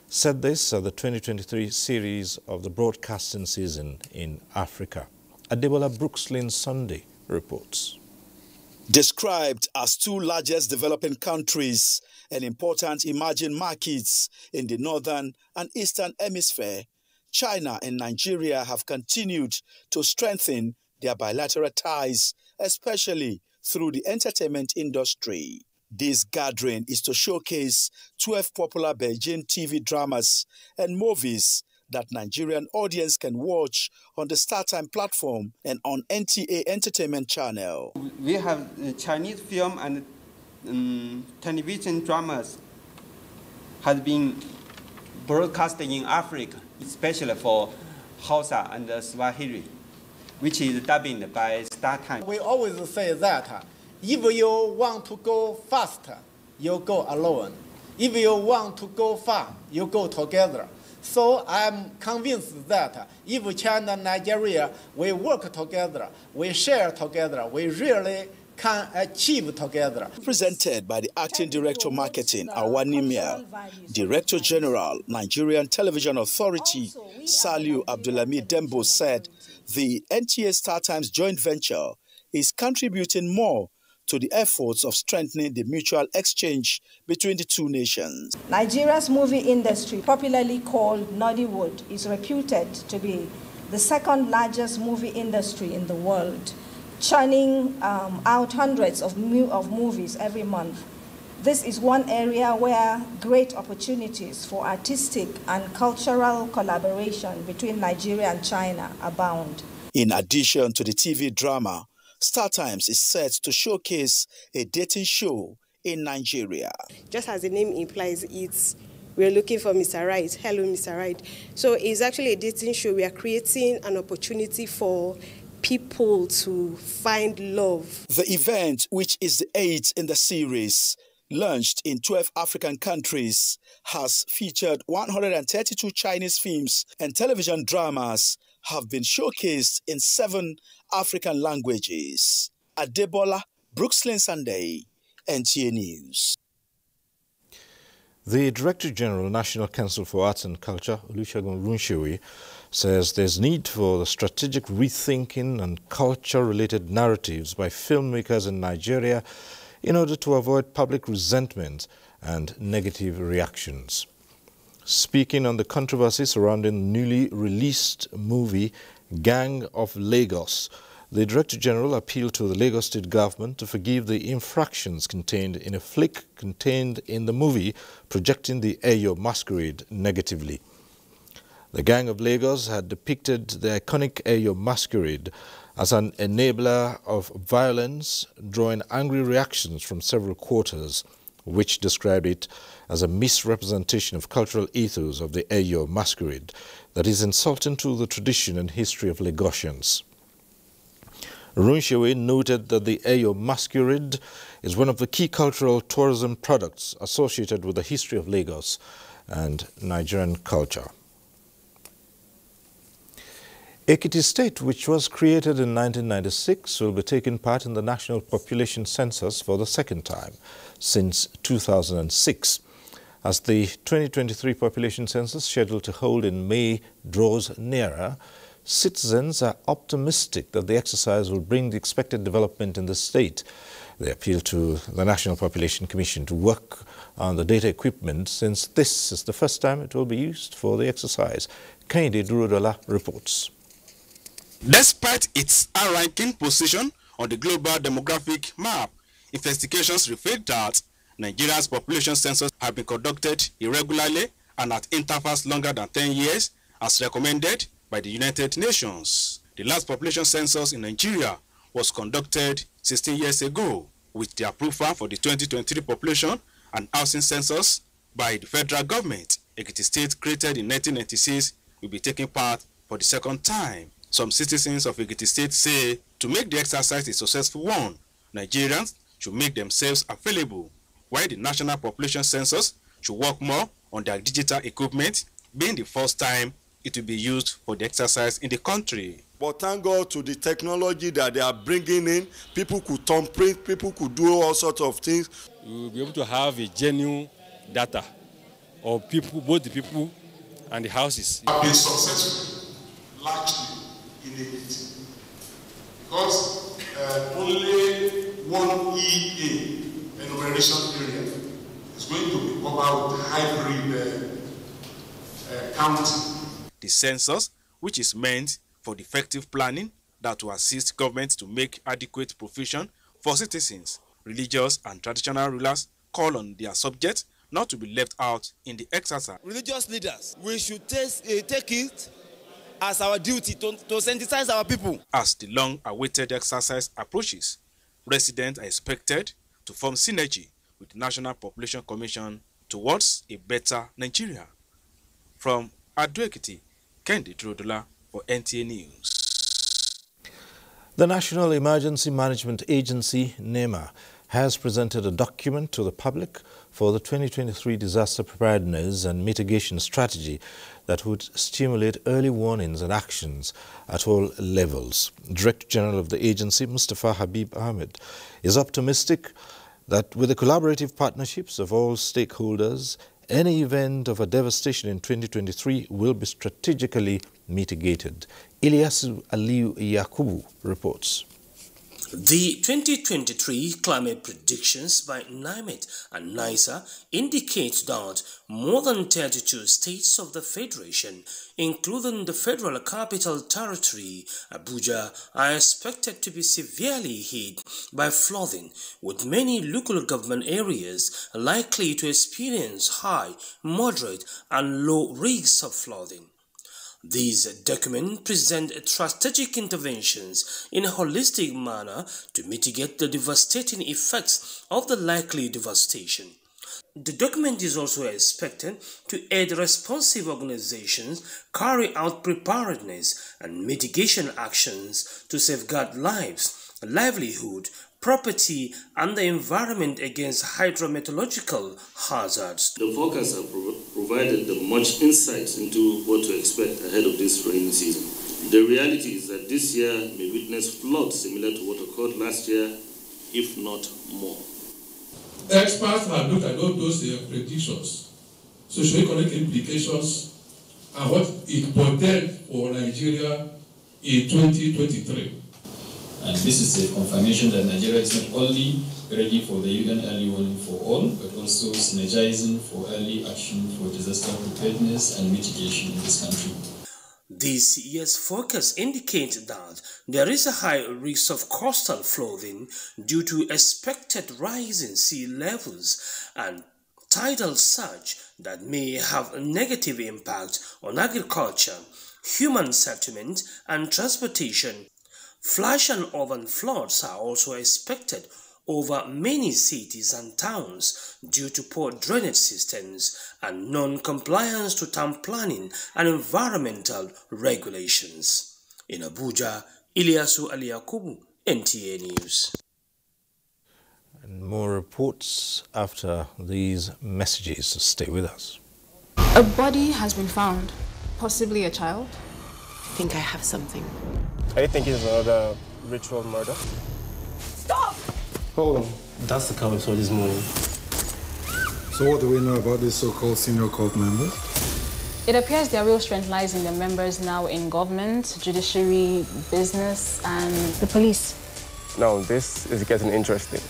said this at the 2023 series of the broadcasting season in Africa. Adebola Brookslyn Sunday reports. Described as two largest developing countries and important emerging markets in the northern and eastern hemisphere, China and Nigeria have continued to strengthen their bilateral ties, especially through the entertainment industry. This gathering is to showcase 12 popular Beijing TV dramas and movies that Nigerian audience can watch on the StarTime platform and on NTA Entertainment Channel. We have Chinese film and television dramas has been broadcasted in Africa, especially for Hausa and Swahili, which is dubbed by StarTime. We always say that if you want to go faster, you go alone. If you want to go far, you go together. So I'm convinced that if China and Nigeria, we work together, we share together, we really can achieve together. Presented by the Acting Director Marketing, Awanimia, Director General, Nigerian Television Authority, Saliu Abdulhamid Dembo said the NTA StarTimes joint venture is contributing more to the efforts of strengthening the mutual exchange between the two nations. Nigeria's movie industry, popularly called Nollywood, is reputed to be the second largest movie industry in the world, churning out hundreds of movies every month. This is one area where great opportunities for artistic and cultural collaboration between Nigeria and China abound. In addition to the TV drama, StarTimes is set to showcase a dating show in Nigeria. Just as the name implies, we're looking for Mr. Right. Hello, Mr. Right. So it's actually a dating show. We are creating an opportunity for people to find love. The event, which is the 8th in the series, launched in 12 African countries, has featured 132 Chinese films and television dramas have been showcased in 7 African languages. Adebola Brookslyn Sunday, NTA News. The Director General, National Council for Arts and Culture, Olusegun Runshewi, says there's need for the strategic rethinking and culture-related narratives by filmmakers in Nigeria in order to avoid public resentment and negative reactions. Speaking on the controversy surrounding the newly released movie Gang of Lagos, the Director General appealed to the Lagos State government to forgive the infractions contained in a flick contained in the movie projecting the Eyo masquerade negatively. The Gang of Lagos had depicted the iconic Eyo masquerade as an enabler of violence, drawing angry reactions from several quarters, which described it as a misrepresentation of cultural ethos of the Eyo masquerade that is insulting to the tradition and history of Lagosians. Runshewe noted that the Eyo masquerade is one of the key cultural tourism products associated with the history of Lagos and Nigerian culture. Ekiti State, which was created in 1996, will be taking part in the National Population Census for the second time since 2006. As the 2023 population census, scheduled to hold in May, draws nearer, citizens are optimistic that the exercise will bring the expected development in the state. They appeal to the National Population Commission to work on the data equipment, since this is the first time it will be used for the exercise. Kehinde Durodola reports. Despite its high-ranking position on the global demographic map, investigations reveal that Nigeria's population census have been conducted irregularly and at intervals longer than 10 years, as recommended by the United Nations. The last population census in Nigeria was conducted 16 years ago, with the approval for the 2023 population and housing census by the federal government. Ekiti State, created in 1996, will be taking part for the second time. Some citizens of Ekiti State say to make the exercise a successful one, Nigerians should make themselves available, while the National Population Census should work more on their digital equipment, being the first time it will be used for the exercise in the country. But thank God to the technology that they are bringing in. People could thumbprint, people could do all sorts of things. We will be able to have a genuine data of people, both the people and the houses. Have been successful largely in Ekiti because only one EA enumeration area is going to be covered with hybrid counting. The census, which is meant for the effective planning that will assist governments to make adequate provision for citizens, religious and traditional rulers call on their subjects not to be left out in the exercise. Religious leaders, we should take it as our duty to sensitize our people. As the long-awaited exercise approaches, residents are expected to form synergy with the National Population Commission towards a better Nigeria. From Ado-Ekiti, Kehinde Durodola for NTA News. The National Emergency Management Agency, NEMA, has presented a document to the public for the 2023 Disaster Preparedness and Mitigation Strategy that would stimulate early warnings and actions at all levels. Director General of the agency, Mustafa Habib Ahmed, is optimistic that with the collaborative partnerships of all stakeholders, any event of a devastation in 2023 will be strategically mitigated. Ilyasu Aliu Yakubu reports. The 2023 climate predictions by NIMET and NISA indicate that more than 32 states of the Federation, including the Federal Capital Territory, Abuja, are expected to be severely hit by flooding, with many local government areas likely to experience high, moderate, and low risks of flooding. These documents present strategic interventions in a holistic manner to mitigate the devastating effects of the likely devastation. The document is also expected to aid responsive organizations carry out preparedness and mitigation actions to safeguard lives, livelihood, property, and the environment against hydrometeorological hazards. The forecasts have provided much insight into what to expect ahead of this rainy season. The reality is that this year may witness floods similar to what occurred last year, if not more. Experts have looked at all those predictions, socio-economic implications, and what it portends for Nigeria in 2023. And this is a confirmation that Nigeria is not only ready for the UN early warning for all, but also synergizing for early action for disaster preparedness and mitigation in this country. This year's forecast indicates that there is a high risk of coastal flooding due to expected rise in sea levels and tidal surge that may have a negative impact on agriculture, human settlement, and transportation. Flash and urban floods are also expected over many cities and towns due to poor drainage systems and non-compliance to town planning and environmental regulations. In Abuja, Ilyasu Ali Yakubu, NTA News. And more reports after these messages. So stay with us. A body has been found, possibly a child. I think I have something. I think it's another ritual murder. Stop! Hold on. That's the car we saw this morning. So what do we know about these so-called senior cult members? It appears their real strength lies in their members now in government, judiciary, business, and the police. Now, this is getting interesting.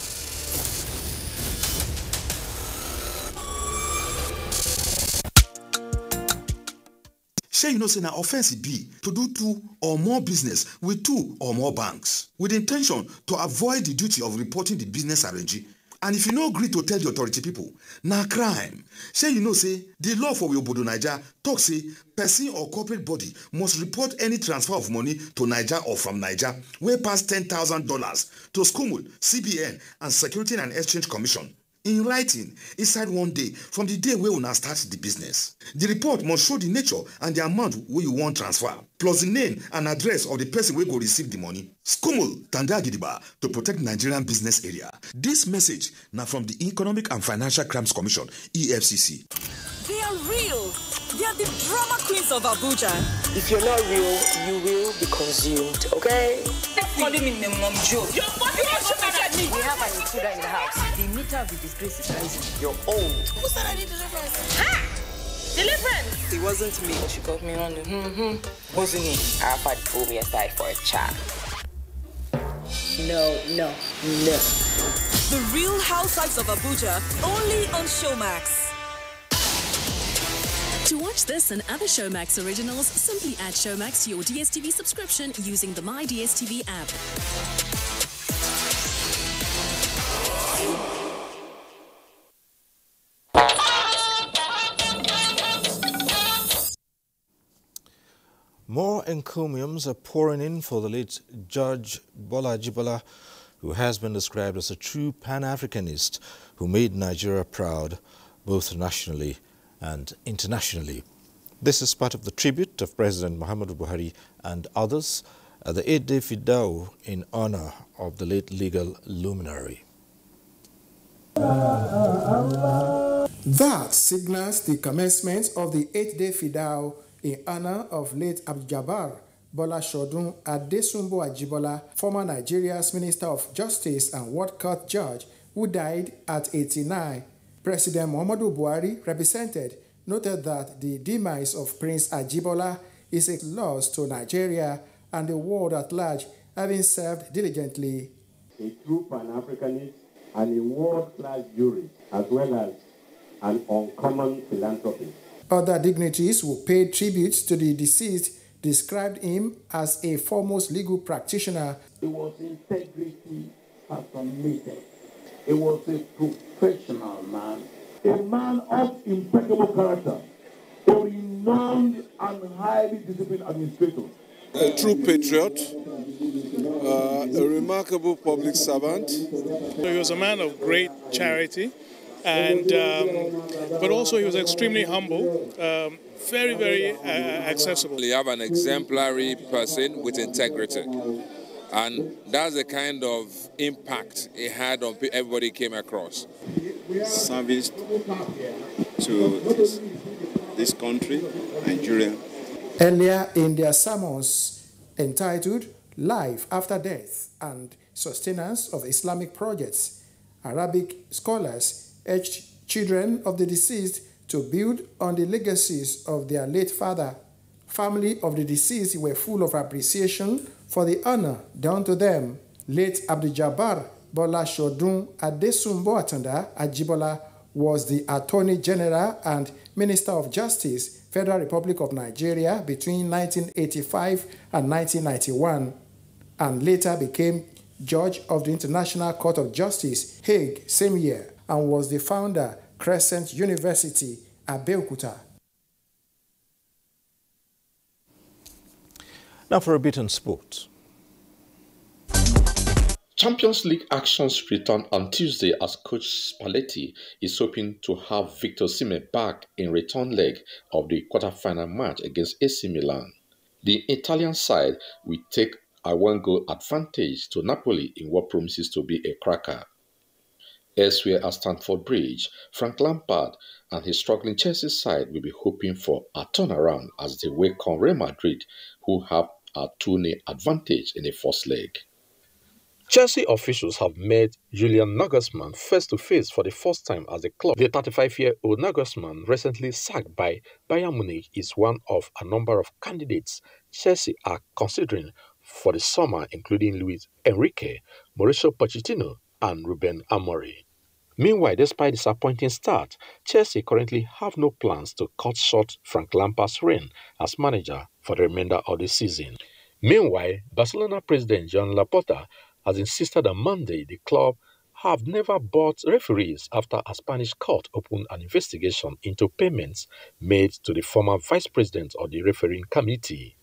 Shey you know say na offense e be to do 2 or more business with 2 or more banks with the intention to avoid the duty of reporting the business arrangee. And if you no agree to tell the authority people, na crime. Shey you know say the law for we obodo Naija talk say person or corporate body must report any transfer of money to Naija or from Naija wey pass $10,000 to SCUMUL, CBN and Security and Exchange Commission in writing inside 1 day from the day wey una start the business. The report must show the nature and the amount wey you wan transfer, plus the name and address of the person wey go receive the money. SCUMUL tanda gidigba to protect Nigerian business area. This message na from the Economic and Financial Crimes Commission, EFCC. They are real. They are the drama queens of Abuja. If you're not real, you will be consumed, okay? Stop calling me Mom Joe. We have an intruder in the house. The meter of the disgrace is rising. You're old. Who said I need deliverance? Ha! Deliverance! It wasn't me. She got me on the Wasn't me. Arafat pulled me aside for a chat. No. The Real Housewives of Abuja, only on Showmax. To watch this and other Showmax originals, simply add Showmax to your DSTV subscription using the My DSTV app. More encomiums are pouring in for the late Judge Bola Ajibola, who has been described as a true Pan-Africanist who made Nigeria proud both nationally and internationally. This is part of the tribute of President Muhammadu Buhari and others at the 8-day Fidao in honor of the late legal luminary. That signals the commencement of the 8-day Fidao in honor of late Abdul-Jabbar Bola Shodun Adesumbo Ajibola, former Nigeria's Minister of Justice and World Court Judge, who died at 89. President Muhammadu Buhari, represented, noted that the demise of Prince Ajibola is a loss to Nigeria and the world at large, having served diligently. A true Pan-Africanist and a world-class jurist, as well as an uncommon philanthropist. Other dignitaries who paid tribute to the deceased described him as a foremost legal practitioner. It was integrity personated. It was a professional man, a man of impeccable character, a renowned and highly disciplined administrator. A true patriot, a remarkable public servant. He was a man of great charity, and but also he was extremely humble, very, very accessible. You have an exemplary person with integrity, and that's the kind of impact it had on everybody came across. Service to this country, Nigeria. Earlier in their sermons entitled Life After Death and Sustenance of Islamic Projects, Arabic scholars urged children of the deceased to build on the legacies of their late father. Family of the deceased were full of appreciation for the honor done to them. Late Abdul-Jabbar Bola Shodun Adesumbo Atanda Ajibola was the Attorney General and Minister of Justice, Federal Republic of Nigeria between 1985 and 1991, and later became Judge of the International Court of Justice, Hague, same year, and was the founder, Crescent University, Abeokuta. Now for a bit on sports. Champions League actions return on Tuesday as coach Spalletti is hoping to have Victor Osimhen back in return leg of the quarter-final match against AC Milan. The Italian side will take a one-goal advantage to Napoli in what promises to be a cracker. Elsewhere at Stamford Bridge, Frank Lampard and his struggling Chelsea side will be hoping for a turnaround as they welcome Real Madrid, who have a 2-0 advantage in the first leg. Chelsea officials have met Julian Nagelsmann face-to-face for the first time as a club. The 35-year-old Nagelsmann, recently sacked by Bayern Munich, is one of a number of candidates Chelsea are considering for the summer, including Luis Enrique, Mauricio Pochettino, and Ruben Amorim. Meanwhile, despite the disappointing start, Chelsea currently have no plans to cut short Frank Lampard's reign as manager for the remainder of the season. Meanwhile, Barcelona president Joan Laporta has insisted on Monday the club have never bought referees after a Spanish court opened an investigation into payments made to the former vice president of the refereeing committee.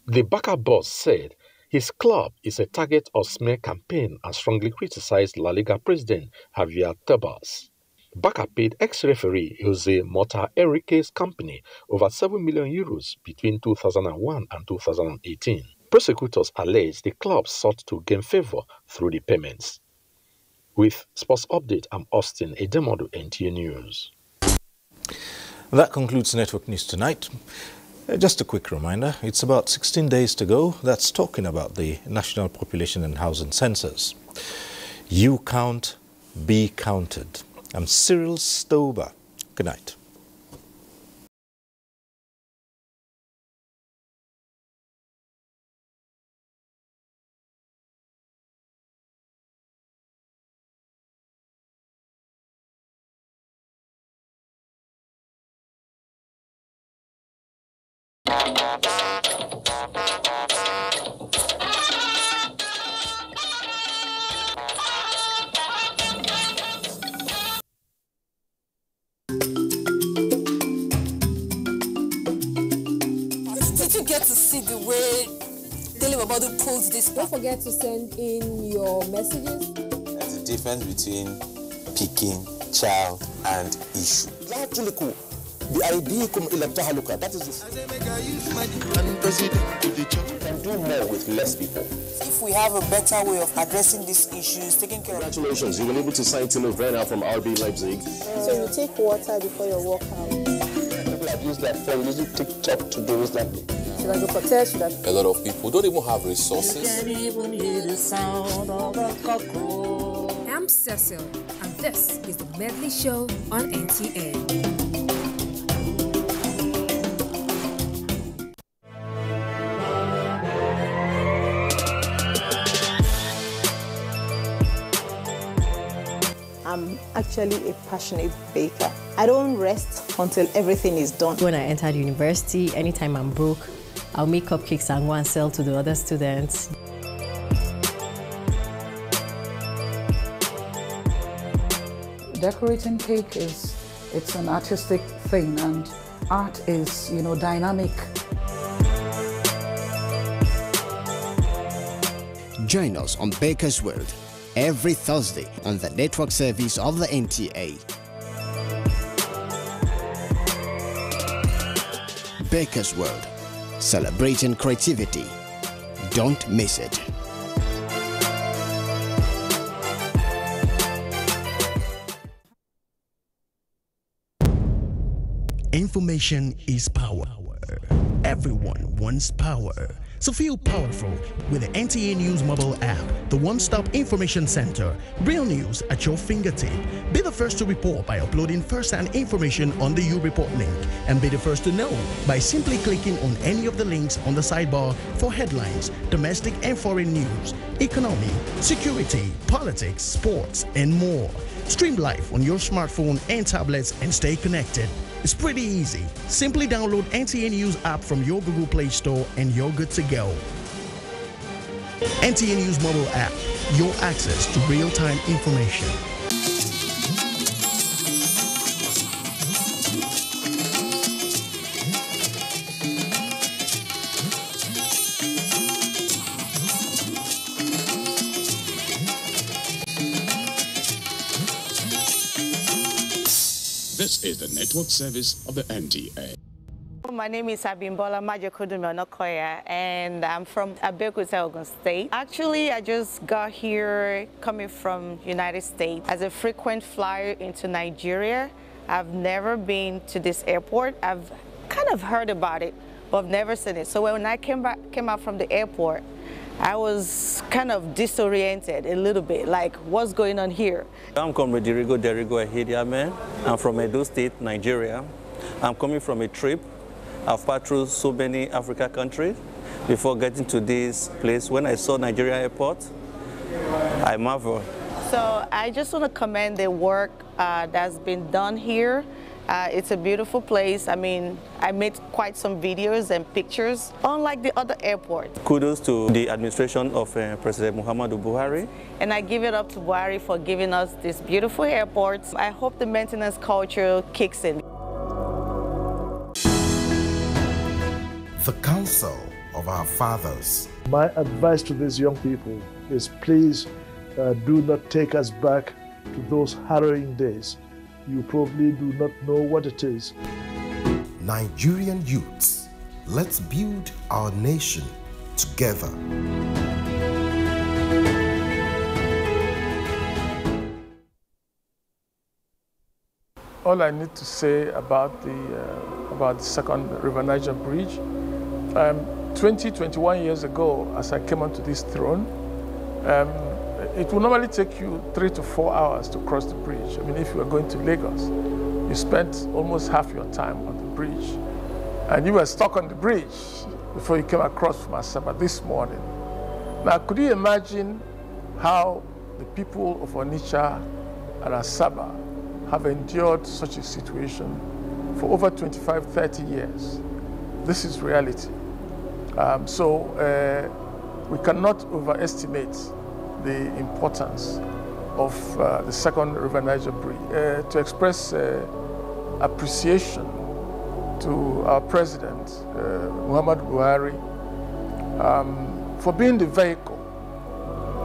The Barca boss said his club is a target of smear campaign and strongly criticized La Liga president Javier Tebas. Barca paid ex-referee Jose Mota Enrique's company over €7 million between 2001 and 2018. Prosecutors allege the club sought to gain favor through the payments. With Sports Update, I'm Austin Edemodu, NTA News. That concludes Network News tonight. Just a quick reminder, it's about 16 days to go. That's talking about the National Population and Housing Census. You count, be counted. I'm Cyril Stober. Good night. Did you get to see the way Telebabadu pulls this? Don't forget to send in your messages. There's a difference between picking, child, and issue. The idea that is you can do more with less people. If we have a better way of addressing these issues, taking care of... Congratulations, you were able to sign Timo Werner from RB Leipzig. So you take water before your workout. People have used that phone, using TikTok to do this like Should I go for test? Should I... A lot of people don't even have resources. I'm Cecil, and this is the Medley Show on NTA. I'm actually a passionate baker. I don't rest until everything is done. When I entered university, anytime I'm broke, I'll make cupcakes and go and sell to the other students. Decorating cake it's an artistic thing, and art is, dynamic. Join us on Baker's World every Thursday on the network service of the NTA. Baker's World, celebrating creativity. Don't miss it. Information is power. Everyone wants power. So feel powerful with the NTA News mobile app, the one-stop information center. Real news at your fingertip. Be the first to report by uploading first-hand information on the YouReport link, and be the first to know by simply clicking on any of the links on the sidebar for headlines, domestic and foreign news, economy, security, politics, sports, and more. Stream live on your smartphone and tablets and stay connected. It's pretty easy. Simply download NTA News app from your Google Play Store and you're good to go. NTA News mobile app, your access to real-time information. This is the network service of the NTA. My name is Abimbola Majokodumonokoya, and I'm from Abeokuta, Ogun State. Actually, I just got here coming from United States as a frequent flyer into Nigeria. I've never been to this airport. I've kind of heard about it, but I've never seen it. So when I came out from the airport, I was kind of disoriented a little bit, like what's going on here? I'm Comrade Derigo Ehidiame. I'm from Edo State, Nigeria. I'm coming from a trip. I've passed through so many African countries before getting to this place. When I saw Nigeria airport, I marveled. So I just want to commend the work that's been done here. It's a beautiful place. I mean, I made quite some videos and pictures, unlike the other airports. Kudos to the administration of President Muhammadu Buhari. And I give it up to Buhari for giving us this beautiful airport. I hope the maintenance culture kicks in. The counsel of our fathers. My advice to these young people is please do not take us back to those harrowing days. You probably do not know what it is. Nigerian youths, let's build our nation together. All I need to say about the second River Niger Bridge, 21 years ago, as I came onto this throne, it will normally take you 3 to 4 hours to cross the bridge. I mean, if you are going to Lagos, you spent almost half your time on the bridge. And you were stuck on the bridge before you came across from Asaba this morning. Now, could you imagine how the people of Onitsha and Asaba have endured such a situation for over 25, 30 years? This is reality. We cannot overestimate the importance of the second River Niger Bridge. To express appreciation to our President, Muhammadu Buhari, for being the vehicle